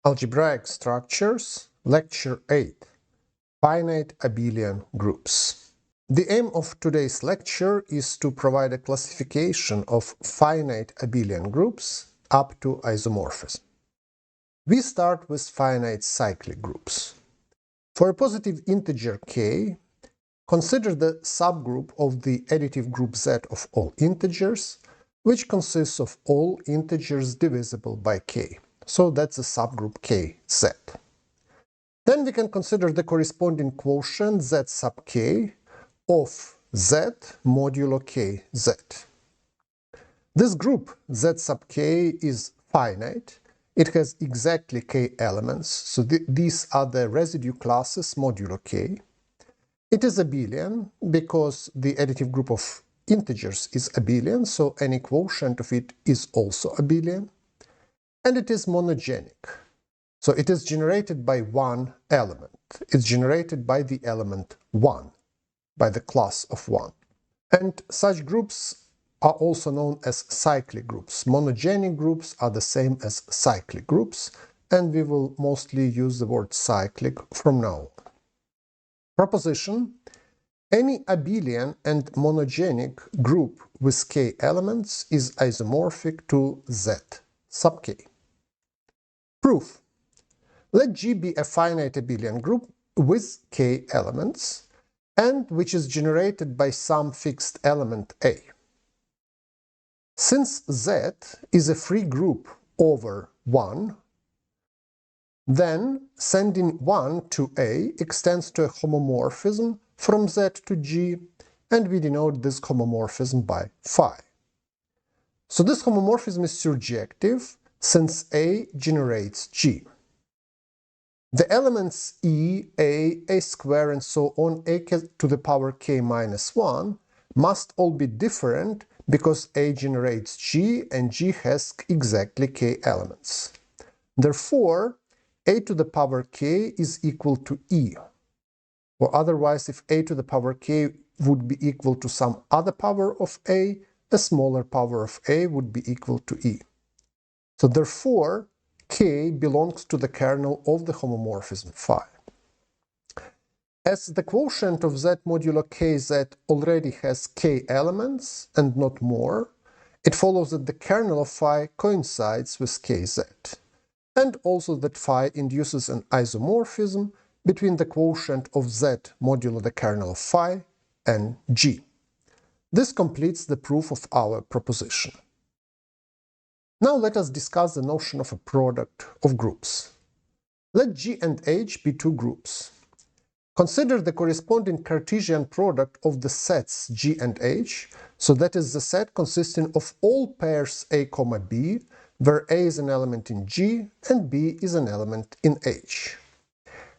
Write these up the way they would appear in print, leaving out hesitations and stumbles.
Algebraic Structures, Lecture 8, Finite Abelian Groups. The aim of today's lecture is to provide a classification of finite abelian groups up to isomorphism. We start with finite cyclic groups. For a positive integer k, consider the subgroup of the additive group Z of all integers, which consists of all integers divisible by k. So that's the subgroup kz. Then we can consider the corresponding quotient z sub k of z modulo kz. This group z sub k is finite. It has exactly k elements, so these are the residue classes modulo k. It is abelian because the additive group of integers is abelian, so any quotient of it is also abelian. And it is monogenic. So it is generated by one element. It's generated by the element 1, by the class of 1. And such groups are also known as cyclic groups. Monogenic groups are the same as cyclic groups, and we will mostly use the word cyclic from now on. Proposition: any abelian and monogenic group with k elements is isomorphic to Z sub k. Proof: let G be a finite abelian group with k elements, and which is generated by some fixed element A. Since Z is a free group over 1, then sending 1 to A extends to a homomorphism from Z to G, and we denote this homomorphism by phi. So this homomorphism is surjective, since A generates G. The elements E, A square, and so on, a to the power k minus 1, must all be different because A generates G and G has exactly k elements. Therefore, a to the power k is equal to E. Or otherwise, if a to the power k would be equal to some other power of a smaller power of a would be equal to E. So therefore, k belongs to the kernel of the homomorphism phi. As the quotient of z modulo kz already has k elements and not more, it follows that the kernel of phi coincides with kz, and also that phi induces an isomorphism between the quotient of z modulo the kernel of phi and g. This completes the proof of our proposition. Now let us discuss the notion of a product of groups. Let G and H be two groups. Consider the corresponding Cartesian product of the sets G and H, so that is the set consisting of all pairs A, B, where A is an element in G and B is an element in H.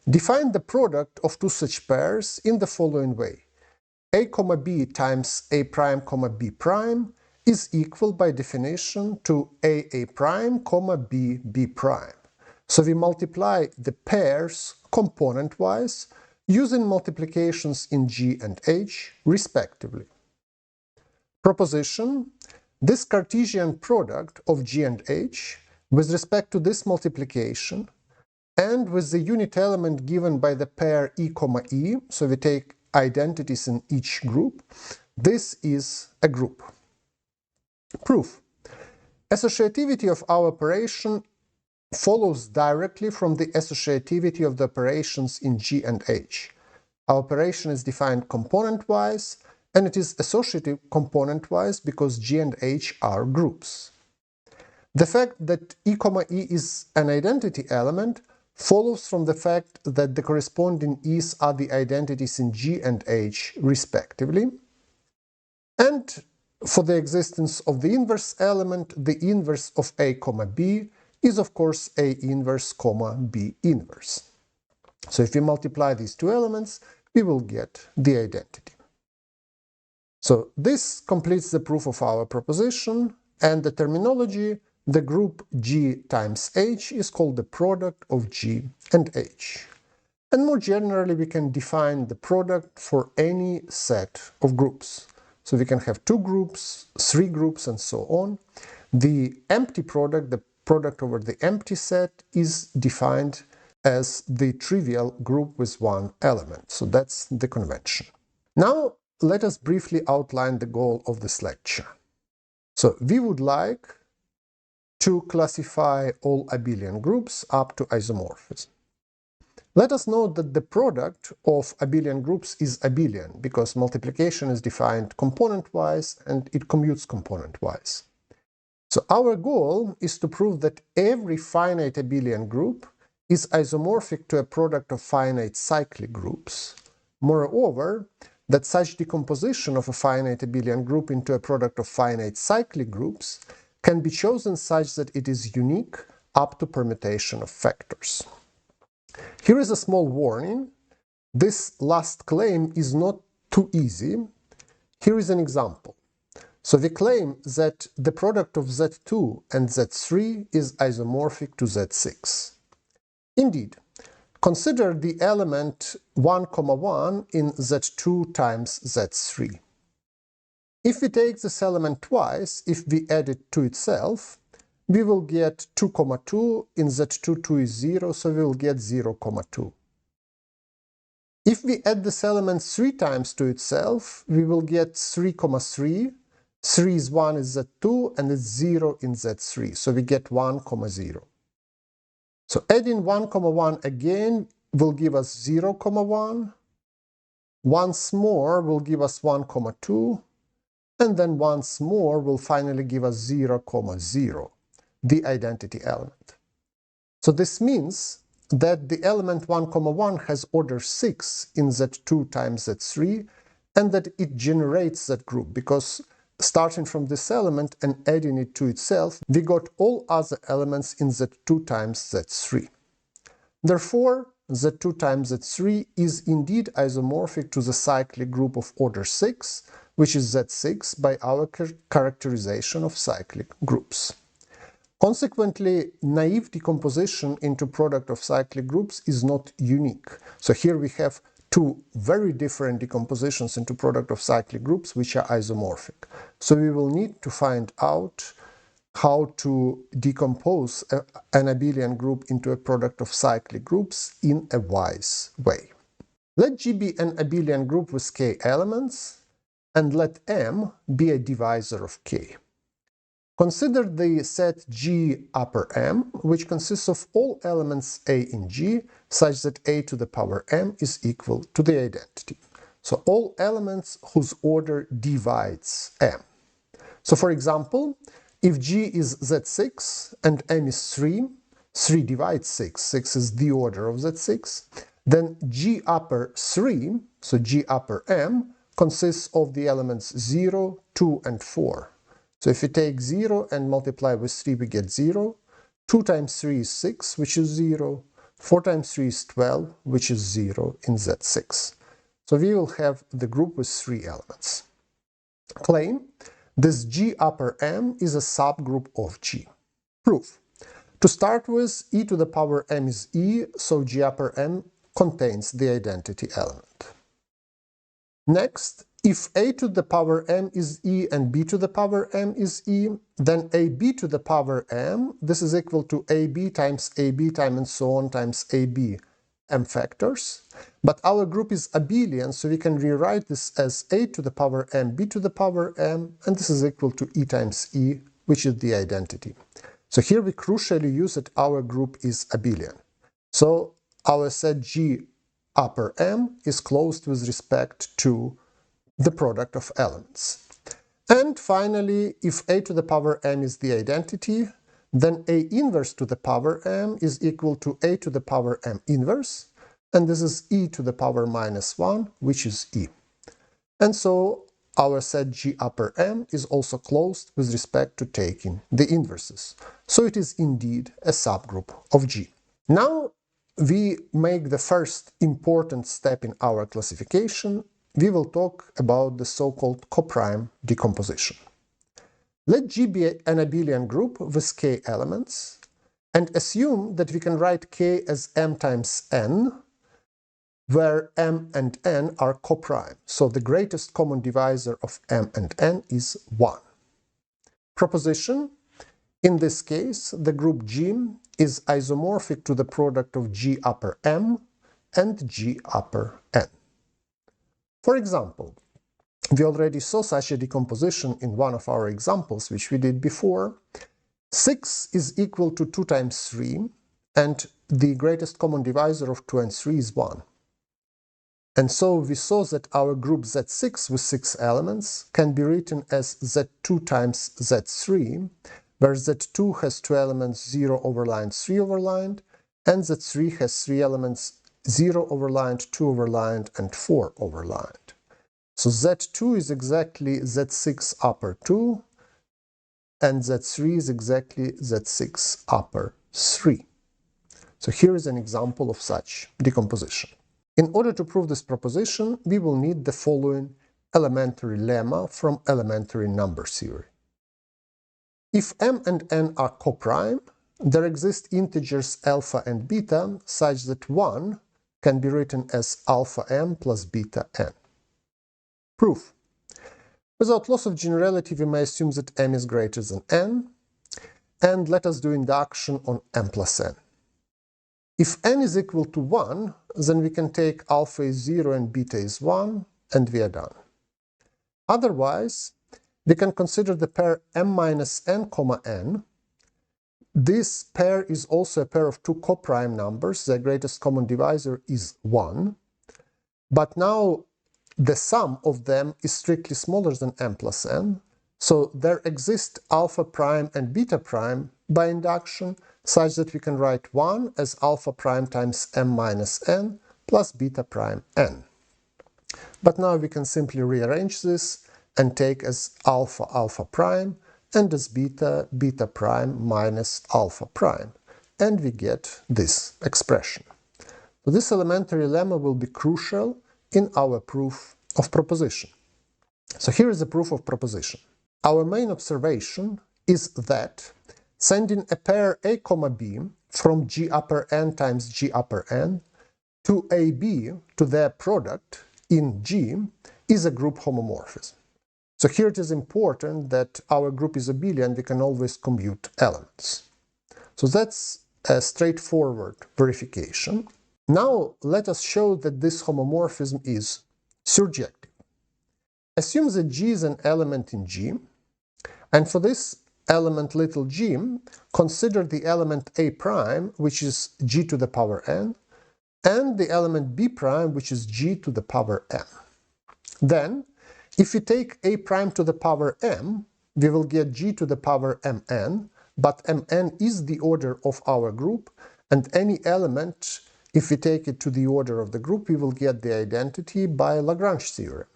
Define the product of two such pairs in the following way. A, B times A prime, B prime is equal by definition to A prime, B prime. So we multiply the pairs component-wise using multiplications in G and H respectively. Proposition: this Cartesian product of G and H with respect to this multiplication and with the unit element given by the pair E, so we take identities in each group, this is a group. Proof: associativity of our operation follows directly from the associativity of the operations in G and H. Our operation is defined component-wise, and it is associative component-wise because G and H are groups. The fact that E, is an identity element follows from the fact that the corresponding E's are the identities in G and H respectively. And for the existence of the inverse element, the inverse of A, B is of course A inverse, B inverse. So if we multiply these two elements, we will get the identity. So this completes the proof of our proposition, and the terminology, the group G times H is called the product of G and H. And more generally, we can define the product for any set of groups. So we can have two groups, three groups, and so on. The empty product, the product over the empty set is defined as the trivial group with one element. So that's the convention. Now let us briefly outline the goal of this lecture. So we would like to classify all abelian groups up to isomorphism. Let us note that the product of abelian groups is abelian because multiplication is defined component-wise and it commutes component-wise. So our goal is to prove that every finite abelian group is isomorphic to a product of finite cyclic groups. Moreover, that such decomposition of a finite abelian group into a product of finite cyclic groups can be chosen such that it is unique up to permutation of factors. Here is a small warning. This last claim is not too easy. Here is an example. So we claim that the product of Z2 and Z3 is isomorphic to Z6. Indeed, consider the element 1, 1 in Z2 times Z3. If we take this element twice, if we add it to itself, we will get 2, 2 in Z2, 2 is 0, so we will get 0, 2. If we add this element 3 times to itself, we will get 3, 3. 3 is 1 is Z2 and it's 0 in Z3, so we get 1, 0. So adding 1, 1 again will give us 0, 1. Once more will give us 1, 2. And then once more will finally give us 0, 0, the identity element. So this means that the element 1, 1 has order 6 in Z2 times Z3, and that it generates that group, because starting from this element and adding it to itself, we got all other elements in Z2 times Z3. Therefore, Z2 times Z3 is indeed isomorphic to the cyclic group of order 6, which is Z6 by our characterization of cyclic groups. Consequently, naive decomposition into product of cyclic groups is not unique. So here we have two very different decompositions into product of cyclic groups which are isomorphic. So we will need to find out how to decompose an abelian group into a product of cyclic groups in a wise way. Let G be an abelian group with k elements, and let M be a divisor of k. Consider the set G upper M, which consists of all elements A in G, such that A to the power M is equal to the identity. So all elements whose order divides M. So for example, if G is Z6 and M is 3, 3 divides 6, 6 is the order of Z6, then G upper 3, so G upper M, consists of the elements 0, 2, and 4. So if we take 0 and multiply with 3, we get 0. 2 times 3 is 6, which is 0. 4 times 3 is 12, which is 0 in Z6. So we will have the group with 3 elements. Claim: this G upper M is a subgroup of G. Proof: to start with, e to the power m is e, so G upper M contains the identity element. Next, if a to the power m is e and b to the power m is e, then ab to the power m, this is equal to ab times and so on times ab, m factors. But our group is abelian, so we can rewrite this as a to the power m, b to the power m, and this is equal to e times e, which is the identity. So here we crucially use that our group is abelian. So our set G upper M is closed with respect to the product of elements. And finally, if a to the power m is the identity, then a inverse to the power m is equal to a to the power m inverse, and this is e to the power minus 1, which is e. And so our set G upper M is also closed with respect to taking the inverses. So it is indeed a subgroup of G. Now we make the first important step in our classification. We will talk about the so-called coprime decomposition. Let G be an abelian group with k elements, and assume that we can write k as m times n, where m and n are coprime, so the greatest common divisor of m and n is 1. Proposition: In this case, the group G is isomorphic to the product of G upper M and G upper N. For example, we already saw such a decomposition in one of our examples, which we did before. 6 is equal to 2 times 3, and the greatest common divisor of 2 and 3 is 1. And so we saw that our group Z6 with 6 elements can be written as Z2 times Z3, where Z2 has 2 elements 0 overlined, 3 overlined, and Z3 has 3 elements 0 overlined, 2 overlined, and 4 overlined. So Z2 is exactly Z6 upper 2, and Z3 is exactly Z6 upper 3. So here is an example of such decomposition. In order to prove this proposition, we will need the following elementary lemma from elementary number theory. If m and n are coprime, there exist integers alpha and beta such that 1 can be written as alpha m plus beta n. Proof. Without loss of generality, we may assume that m is greater than n, and let us do induction on m plus n. If n is equal to 1, then we can take alpha is 0 and beta is 1, and we are done. Otherwise, we can consider the pair m minus n, n. This pair is also a pair of two coprime numbers. Their greatest common divisor is 1. But now the sum of them is strictly smaller than m plus n, so there exist alpha prime and beta prime by induction, such that we can write 1 as alpha prime times m minus n plus beta prime n. But now we can simply rearrange this and take as alpha alpha prime and as beta beta prime minus alpha prime, and we get this expression. So this elementary lemma will be crucial in our proof of proposition. So here is the proof of proposition. Our main observation is that sending a pair a comma b from g upper n times g upper n to ab to their product in G is a group homomorphism. So here it is important that our group is abelian, we can always commute elements. So that's a straightforward verification. Now let us show that this homomorphism is surjective. Assume that G is an element in G, and for this element little g, consider the element A prime, which is G to the power n, and the element B prime, which is G to the power m. Then, if we take A prime to the power m, we will get G to the power mn, but mn is the order of our group, and any element, if we take it to the order of the group, we will get the identity by Lagrange theorem.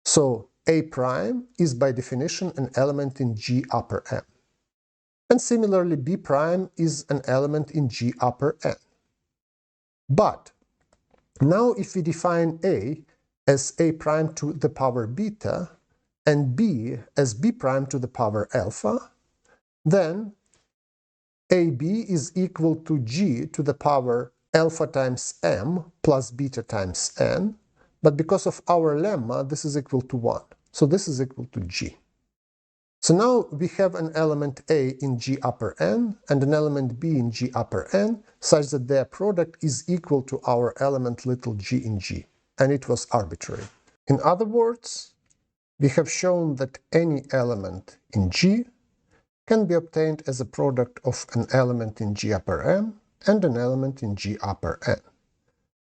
So A prime is by definition an element in G upper m. And similarly, B prime is an element in G upper n. But now if we define A as A prime to the power beta and B as B prime to the power alpha, then AB is equal to G to the power alpha times m plus beta times n, but because of our lemma, this is equal to 1. So this is equal to G. So now we have an element A in G upper n and an element B in G upper n, such that their product is equal to our element little g in G, and it was arbitrary. In other words, we have shown that any element in G can be obtained as a product of an element in G upper m and an element in G upper n.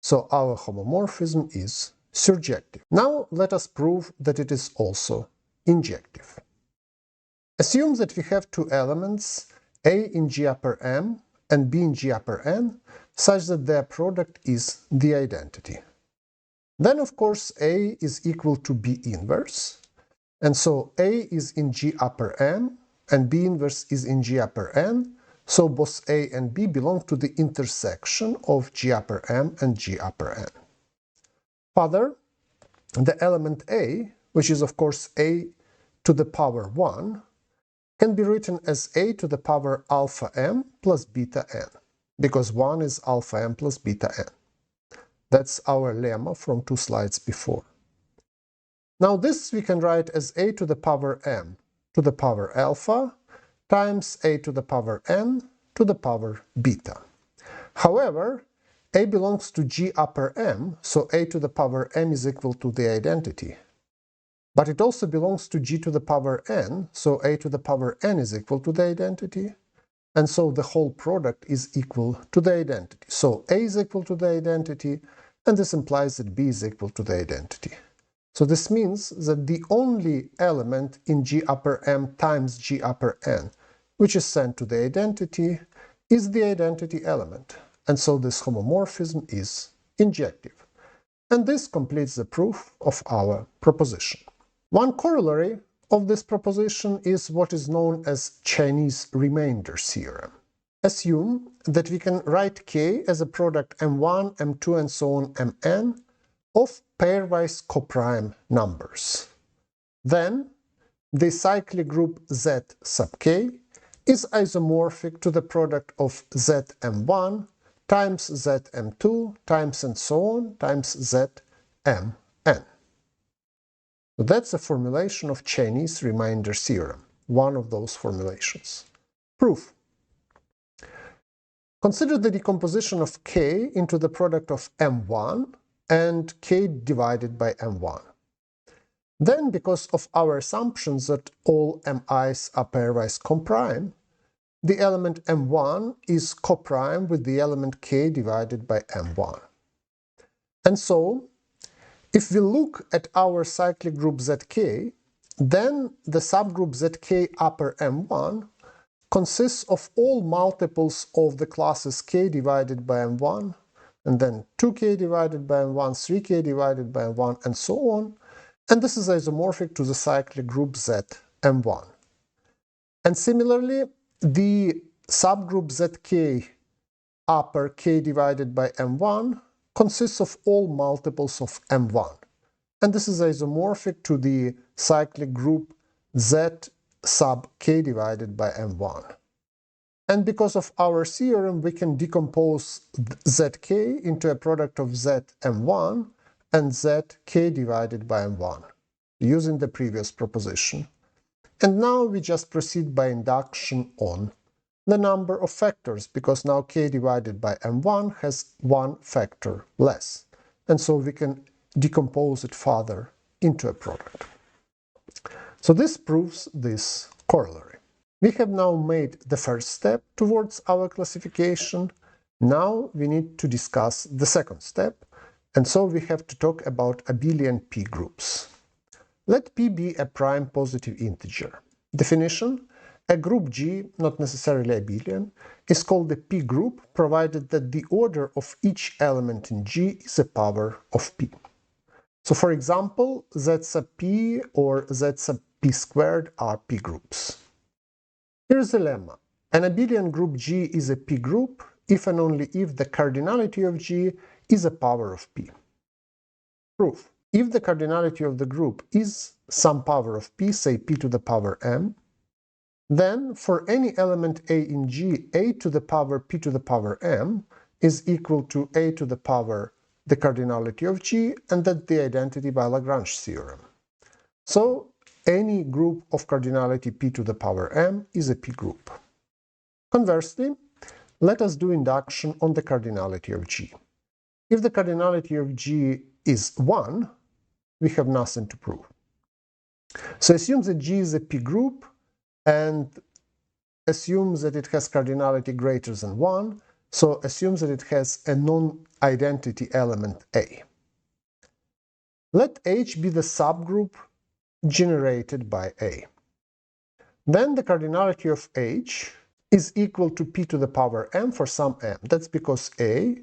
So our homomorphism is surjective. Now let us prove that it is also injective. Assume that we have two elements, A in G upper m and B in G upper n, such that their product is the identity. Then, of course, A is equal to B inverse, and so A is in G upper m and B inverse is in G upper n, so both A and B belong to the intersection of G upper m and G upper n. Further, the element A, which is of course A to the power 1, can be written as A to the power alpha m plus beta n, because 1 is alpha m plus beta n. That's our lemma from 2 slides before. Now this we can write as A to the power m to the power alpha times a to the power n to the power beta. However, a belongs to G upper m, so a to the power m is equal to the identity. But it also belongs to G to the power n, so a to the power n is equal to the identity. And so the whole product is equal to the identity. So a is equal to the identity, and this implies that b is equal to the identity. So this means that the only element in G upper m times G upper n, which is sent to the identity, is the identity element. And so this homomorphism is injective. And this completes the proof of our proposition. One corollary of this proposition is what is known as Chinese remainder theorem. Assume that we can write K as a product M1, M2, and so on Mn of pairwise coprime numbers. Then the cyclic group Z sub K is isomorphic to the product of Zm1 times Zm2 times and so on times Zmn. So that's a formulation of Chinese remainder theorem, one of those formulations. Proof. Consider the decomposition of K into the product of M1 and K divided by M1. Then, because of our assumptions that all mi's are pairwise coprime, the element M1 is coprime with the element K divided by M1. And so, if we look at our cyclic group Zk, then the subgroup Zk upper M1 consists of all multiples of the classes K divided by M1, and then 2K divided by M1, 3K divided by M1, and so on, and this is isomorphic to the cyclic group Zm1. And similarly, the subgroup Zk upper K divided by M1 consists of all multiples of M1. And this is isomorphic to the cyclic group Z sub K divided by M1. And because of our theorem, we can decompose Zk into a product of Zm1 and Zk divided by M1, using the previous proposition. And now we just proceed by induction on the number of factors, because now K divided by M1 has one factor less. And so we can decompose it further into a product. So this proves this corollary. We have now made the first step towards our classification. Now we need to discuss the second step, and so we have to talk about abelian P-groups. Let P be a prime positive integer. Definition: a group G, not necessarily abelian, is called a P-group provided that the order of each element in G is a power of P. So for example, Z sub P or Z sub P squared are P-groups. Here's the lemma. An abelian group G is a P-group if and only if the cardinality of G is a power of P. Proof. If the cardinality of the group is some power of P, say P to the power m, then for any element A in G, A to the power P to the power m is equal to A to the power the cardinality of G, and that's the identity by Lagrange theorem. So any group of cardinality P to the power m is a P-group. Conversely, let us do induction on the cardinality of G. If the cardinality of G is 1, we have nothing to prove. So assume that G is a P-group, and assume that it has cardinality greater than 1, so assume that it has a non-identity element A. Let H be the subgroup generated by A. Then the cardinality of H is equal to P to the power m for some m. That's because A,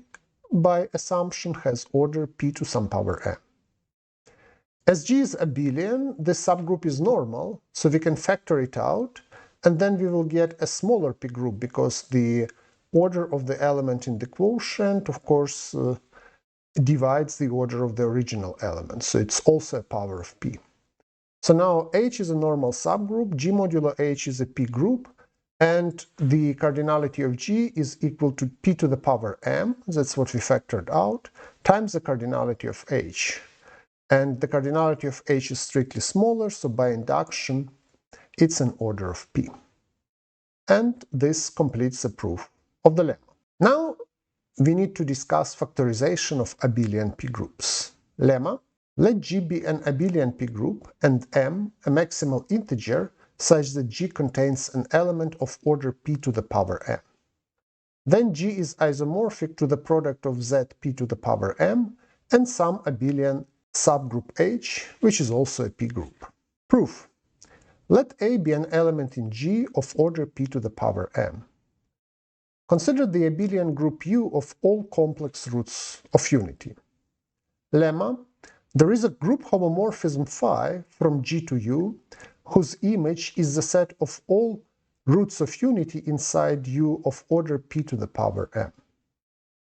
by assumption, has order P to some power m. As G is abelian, this subgroup is normal, so we can factor it out, and then we will get a smaller P-group, because the order of the element in the quotient, of course, divides the order of the original element, so it's also a power of P. So now H is a normal subgroup, G modulo H is a P-group, and the cardinality of G is equal to P to the power m, that's what we factored out, times the cardinality of H. And the cardinality of H is strictly smaller, so by induction, it's an order of P. and this completes the proof of the lemma. Now we need to discuss factorization of abelian P-groups. Lemma: let G be an abelian P-group and M a maximal integer such that G contains an element of order p to the power m. Then G is isomorphic to the product of Z p to the power m and some abelian subgroup H, which is also a P-group. Proof: let A be an element in G of order p to the power m. Consider the abelian group U of all complex roots of unity. Lemma: there is a group homomorphism phi from G to U, whose image is the set of all roots of unity inside U of order p to the power m.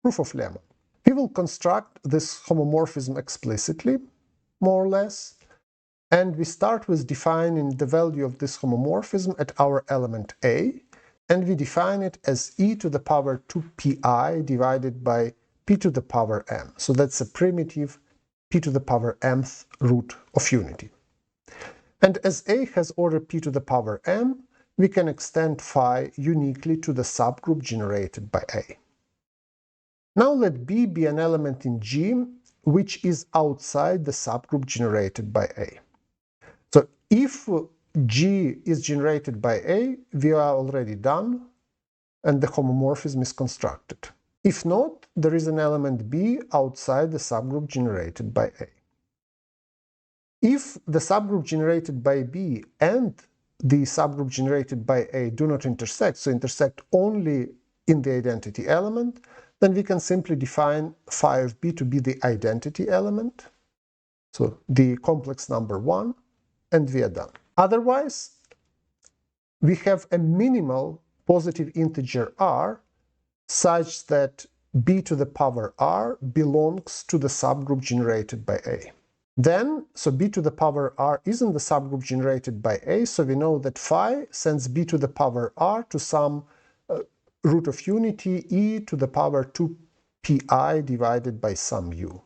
Proof of lemma: we will construct this homomorphism explicitly, more or less, and we start with defining the value of this homomorphism at our element A, and we define it as e to the power 2pi divided by p to the power m. So that's a primitive p to the power mth root of unity. And as A has order p to the power m, we can extend phi uniquely to the subgroup generated by A. Now let B be an element in G which is outside the subgroup generated by A. So if G is generated by A, we are already done, and the homomorphism is constructed. If not, there is an element B outside the subgroup generated by A. If the subgroup generated by B and the subgroup generated by A do not intersect, so intersect only in the identity element, then we can simply define phi of B to be the identity element, so the complex number 1, and we are done. Otherwise, we have a minimal positive integer r such that b to the power r belongs to the subgroup generated by A. Then, so b to the power r isn't the subgroup generated by A, so we know that phi sends b to the power r to some root of unity e to the power 2pi divided by some u.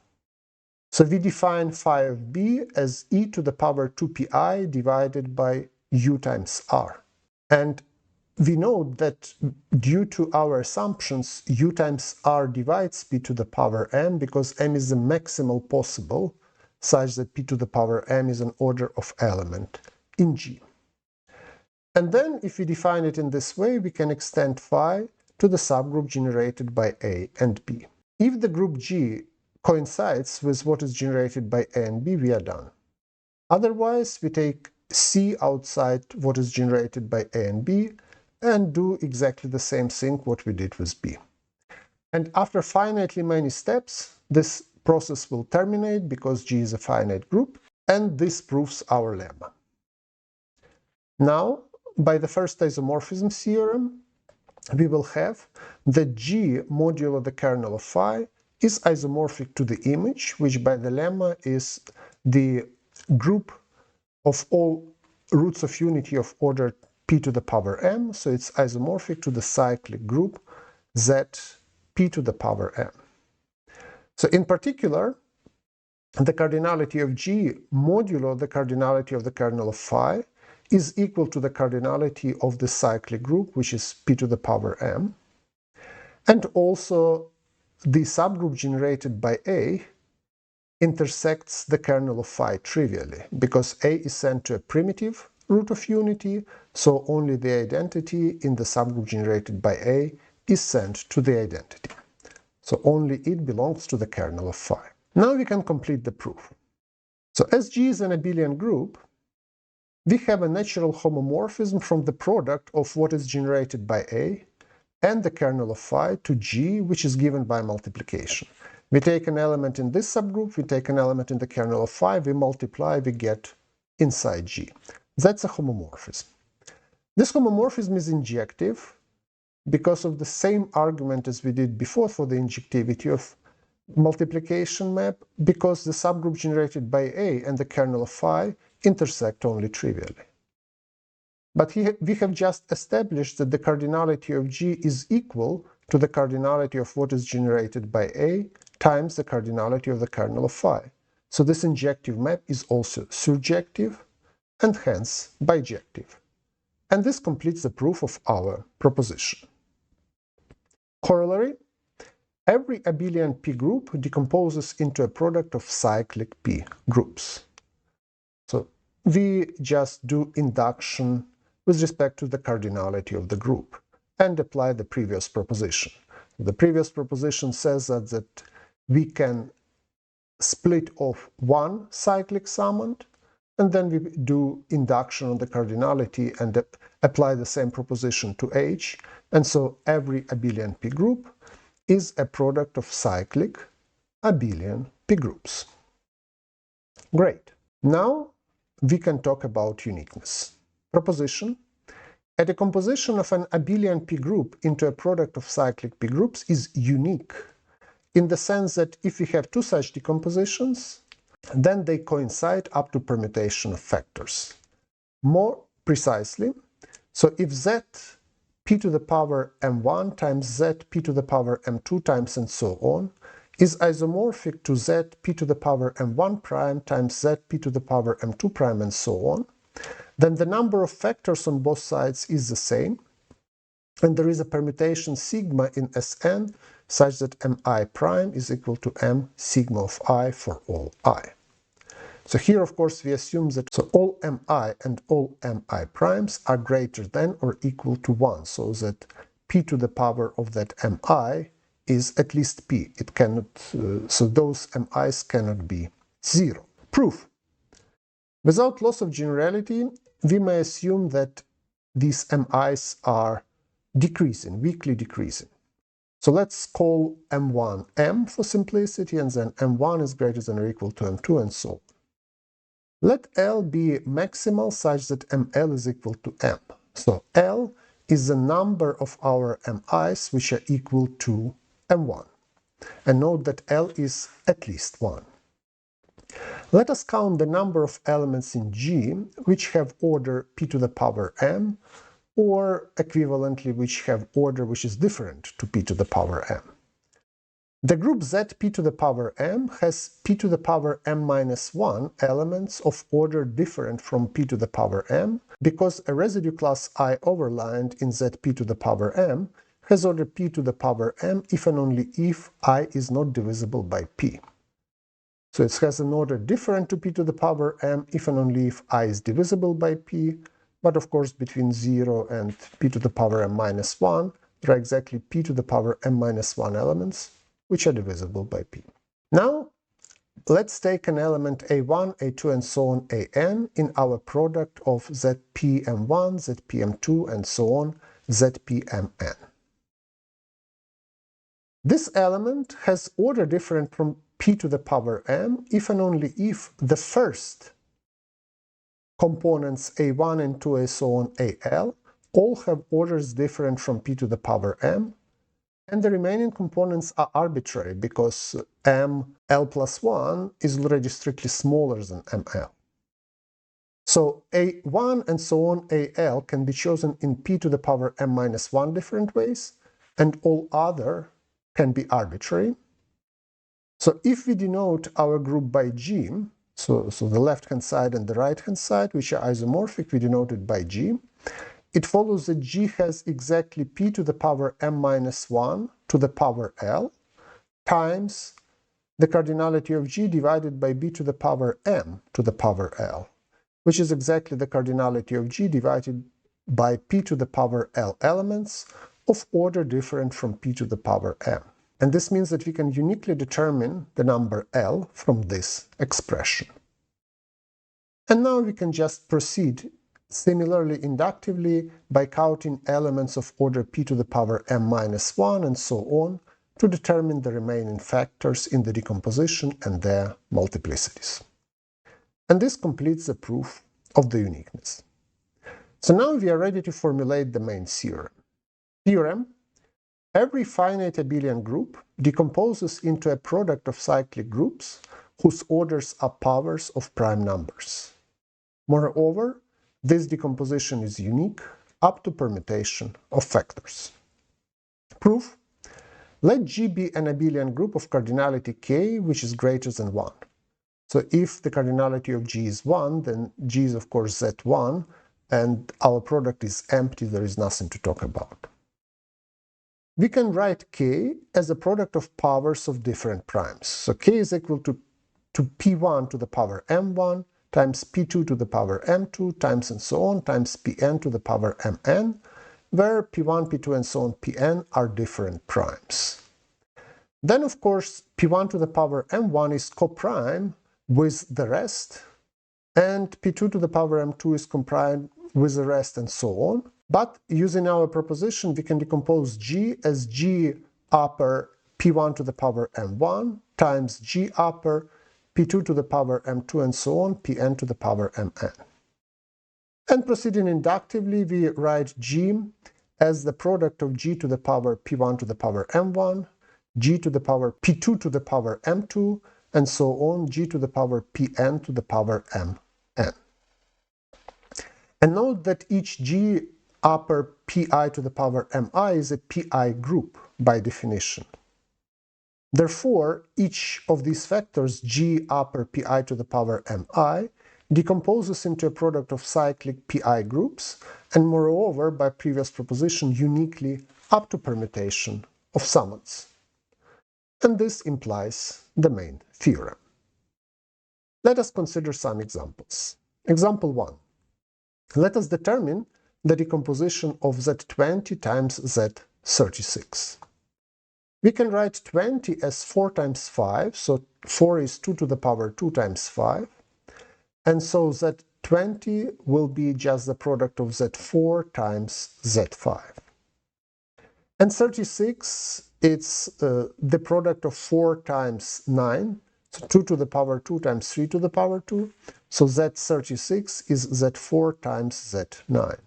So we define phi of b as e to the power 2pi divided by u times r. And we know that due to our assumptions, u times r divides p to the power m because m is the maximal possible, such that p to the power m is an order of element in G. And then if we define it in this way, we can extend phi to the subgroup generated by A and B. If the group G coincides with what is generated by A and B, we are done. Otherwise, we take C outside what is generated by A and B and do exactly the same thing what we did with B. And after finitely many steps, this process will terminate because G is a finite group, and this proves our lemma. Now, by the first isomorphism theorem, we will have that G modulo the kernel of phi is isomorphic to the image, which by the lemma is the group of all roots of unity of order p to the power m, so it's isomorphic to the cyclic group z p to the power m. So in particular, the cardinality of G modulo the cardinality of the kernel of phi is equal to the cardinality of the cyclic group, which is p to the power m, and also the subgroup generated by A intersects the kernel of phi trivially, because A is sent to a primitive root of unity, so only the identity in the subgroup generated by A is sent to the identity. So only it belongs to the kernel of phi. Now we can complete the proof. So as G is an abelian group, we have a natural homomorphism from the product of what is generated by A and the kernel of phi to G, which is given by multiplication. We take an element in this subgroup, we take an element in the kernel of phi, we multiply, we get inside G. That's a homomorphism. This homomorphism is injective because of the same argument as we did before for the injectivity of multiplication map, because the subgroup generated by A and the kernel of phi intersect only trivially. But we have just established that the cardinality of G is equal to the cardinality of what is generated by A times the cardinality of the kernel of phi. So this injective map is also surjective and hence bijective. And this completes the proof of our proposition. Corollary: every abelian P-group decomposes into a product of cyclic P-groups. So we just do induction with respect to the cardinality of the group and apply the previous proposition. The previous proposition says that we can split off one cyclic summand, and then we do induction on the cardinality and apply the same proposition to H, and so every abelian P-group is a product of cyclic abelian P-groups. Great. Now we can talk about uniqueness. Proposition: a decomposition of an abelian P-group into a product of cyclic P-groups is unique in the sense that if we have two such decompositions, then they coincide up to permutation of factors. More precisely, so if z p to the power m1 times z p to the power m2 times and so on is isomorphic to z p to the power m1 prime times z p to the power m2 prime and so on, then the number of factors on both sides is the same, and there is a permutation sigma in Sn such that mi prime is equal to m sigma of I for all I. So here, of course, we assume that all mi and all mi primes are greater than or equal to 1, so that p to the power of that mi is at least p. It cannot, so those mi's cannot be 0. Proof: without loss of generality, we may assume that these mi's are decreasing, weakly decreasing. So let's call m1 m for simplicity, and then m1 is greater than or equal to m2, and so on. Let L be maximal such that ml is equal to m. So L is the number of our mi's which are equal to m1. And note that L is at least 1. Let us count the number of elements in G which have order p to the power m, or equivalently which have order which is different to p to the power m. The group zp to the power m has p to the power m minus 1 elements of order different from p to the power m, because a residue class I overlined in zp to the power m has order p to the power m if and only if I is not divisible by p. So it has an order different to p to the power m if and only if I is divisible by p, but of course between 0 and p to the power m minus 1 there are exactly p to the power m minus 1 elements which are divisible by p. Now let's take an element a1, a2 and so on an in our product of zpm1, zpm2 and so on zpmn. This element has order different from p to the power m if and only if the first components a1 and 2 and so on al all have orders different from p to the power m, and the remaining components are arbitrary because ml plus 1 is already strictly smaller than ml. So a1 and so on al can be chosen in p to the power m minus 1 different ways, and all other can be arbitrary. So if we denote our group by G, so the left-hand side and the right-hand side, which are isomorphic, we denote it by G, it follows that G has exactly p to the power m minus 1 to the power L times the cardinality of G divided by b to the power m to the power L, which is exactly the cardinality of G divided by p to the power L elements of order different from p to the power m. And this means that we can uniquely determine the number L from this expression. And now we can just proceed similarly inductively by counting elements of order p to the power m minus 1 and so on to determine the remaining factors in the decomposition and their multiplicities. And this completes the proof of the uniqueness. So now we are ready to formulate the main theorem. Theorem: every finite abelian group decomposes into a product of cyclic groups whose orders are powers of prime numbers. Moreover, this decomposition is unique up to permutation of factors. Proof: let G be an abelian group of cardinality k which is greater than 1. So if the cardinality of G is 1, then G is of course Z1, and our product is empty, there is nothing to talk about. We can write k as a product of powers of different primes. So k is equal to p1 to the power m1 times p2 to the power m2 times and so on times pn to the power mn, where p1, p2 and so on pn are different primes. Then of course p1 to the power m1 is coprime with the rest, and p2 to the power m2 is coprime with the rest and so on. But using our proposition, we can decompose G as G upper P1 to the power M1 times G upper P2 to the power M2 and so on, Pn to the power Mn. And proceeding inductively, we write G as the product of G to the power P1 to the power M1, G to the power P2 to the power M2, and so on, G to the power Pn to the power Mn. And note that each G upper pi to the power mi is a pi group by definition. Therefore, each of these factors, G upper pi to the power mi, decomposes into a product of cyclic pi groups, and moreover, by previous proposition, uniquely up to permutation of summands. And this implies the main theorem. Let us consider some examples. Example 1. Let us determine the decomposition of Z20 times Z36. We can write 20 as 4 times 5, so 4 is 2 to the power 2 times 5, and so Z20 will be just the product of Z4 times Z5. And 36, it's the product of 4 times 9, so 2 to the power 2 times 3 to the power 2, so Z36 is Z4 times Z9.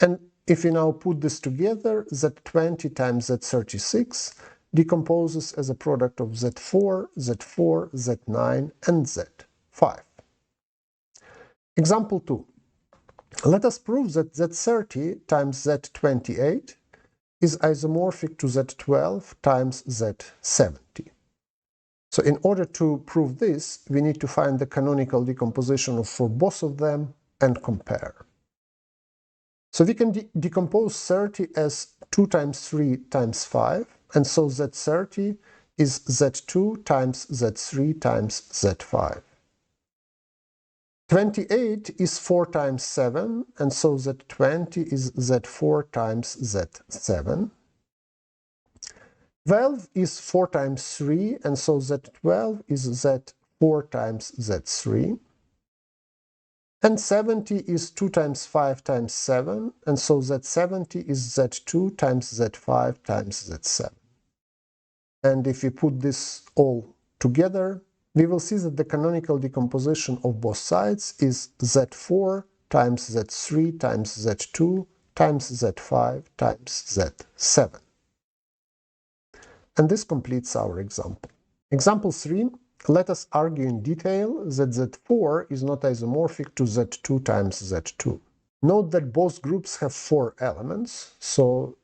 And if we now put this together, Z20 times Z36 decomposes as a product of Z4, Z4, Z9, and Z5. Example 2. Let us prove that Z30 times Z28 is isomorphic to Z12 times Z70. So in order to prove this, we need to find the canonical decomposition for both of them and compare. So we can decompose 30 as 2 times 3 times 5, and so Z30 is Z2 times Z3 times Z5. 28 is 4 times 7, and so Z20 is Z4 times Z7. 12 is 4 times 3, and so Z12 is Z4 times Z3. And 70 is 2 times 5 times 7, and so Z70 is Z2 times Z5 times Z7. And if we put this all together, we will see that the canonical decomposition of both sides is Z4 times Z3 times Z2 times Z5 times Z7. And this completes our example. Example 3. Let us argue in detail that Z4 is not isomorphic to Z2 times Z2. Note that both groups have 4 elements, so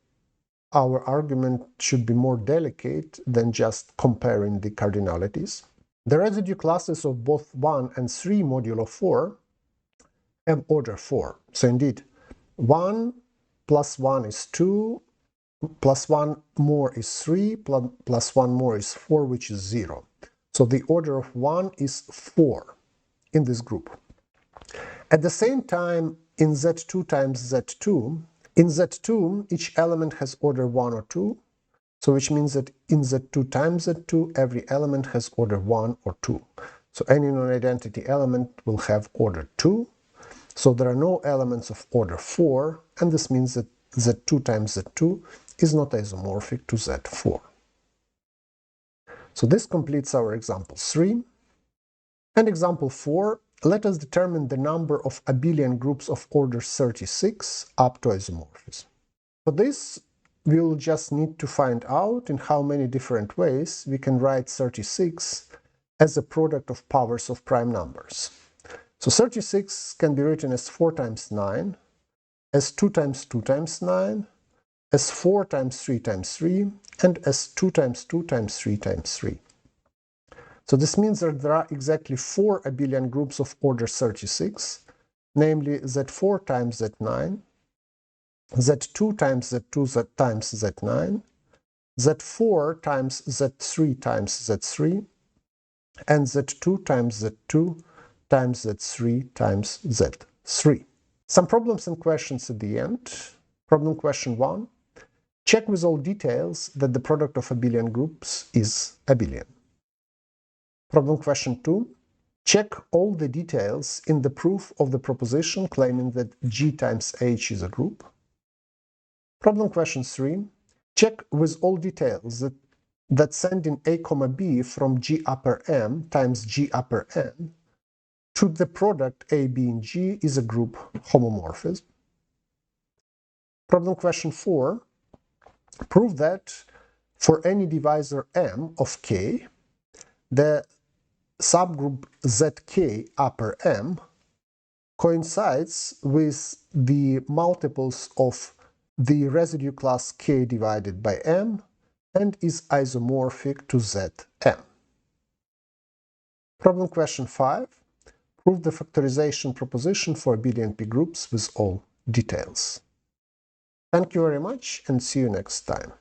our argument should be more delicate than just comparing the cardinalities. The residue classes of both 1 and 3 modulo 4 have order 4. So indeed, 1 plus 1 is 2, plus 1 more is 3, plus 1 more is 4, which is 0. So the order of 1 is 4 in this group. At the same time, in Z2 times Z2, in Z2, each element has order 1 or 2, so which means that in Z2 times Z2, every element has order 1 or 2. So any non-identity element will have order 2, so there are no elements of order 4, and this means that Z2 times Z2 is not isomorphic to Z4. So this completes our example 3. And example 4, let us determine the number of abelian groups of order 36 up to isomorphism. For this, we will just need to find out in how many different ways we can write 36 as a product of powers of prime numbers. So 36 can be written as 4 times 9, as 2 times 2 times 9, as 4 times 3 times 3, and as 2 times 2 times 3 times 3. So this means that there are exactly 4 abelian groups of order 36, namely Z4 times Z9, Z2 times Z2 times Z9, Z4 times Z3 times Z3, and Z2 times Z2 times Z3 times Z3. Some problems and questions at the end. Problem question 1. Check with all details that the product of abelian groups is abelian. Problem question 2. Check all the details in the proof of the proposition claiming that G times H is a group. Problem question 3. Check with all details that sending A, B from G upper M times G upper N to the product A, B, and G is a group homomorphism. Problem question 4. Prove that for any divisor M of K, the subgroup ZK upper M coincides with the multiples of the residue class K divided by M and is isomorphic to Zm. Problem question 5. Prove the factorization proposition for abelian P-groups with all details. Thank you very much and see you next time.